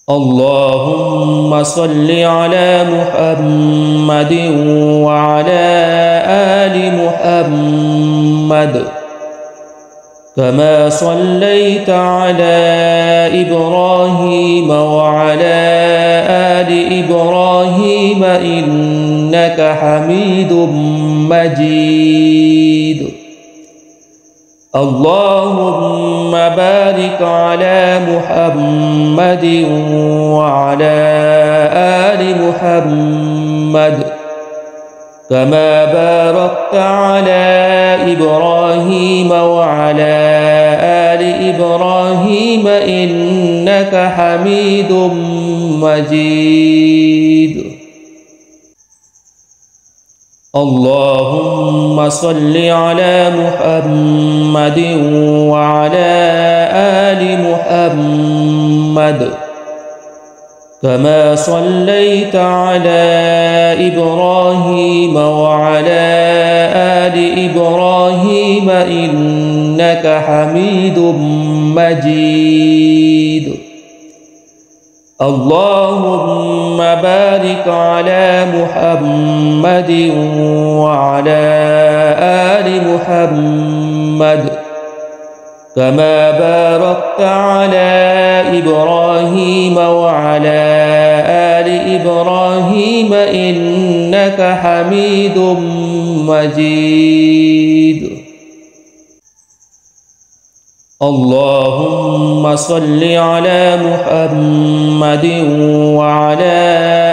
اللهم صل على محمد وعلى آل محمد كما صليت على إبراهيم وعلى آل إبراهيم إنك حميد مجيد. اللهم بارك على محمد وعلى آل محمد كما باركت على إبراهيم وعلى آل إبراهيم إنك حميد مجيد. اللهم صل على محمد وعلى آل محمد كما صليت على إبراهيم وعلى آل إبراهيم إنك حميد مجيد. اللهم بارك على محمد وعلى آل محمد كما باركت على إبراهيم وعلى آل إبراهيم إنك حميد مجيد. اللهم صل على محمد وعلى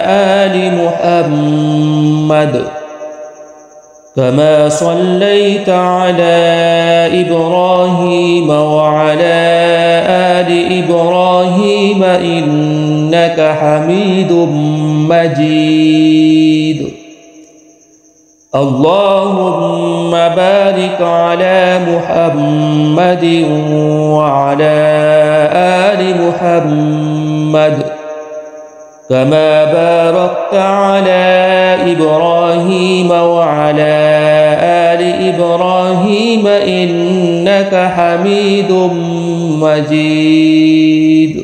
آل محمد كما صليت على إبراهيم وعلى آل إبراهيم إنك حميد مجيد. اللهم بارك على محمد وعلى آل محمد كما باركت على إبراهيم وعلى آل إبراهيم إنك حميد مجيد.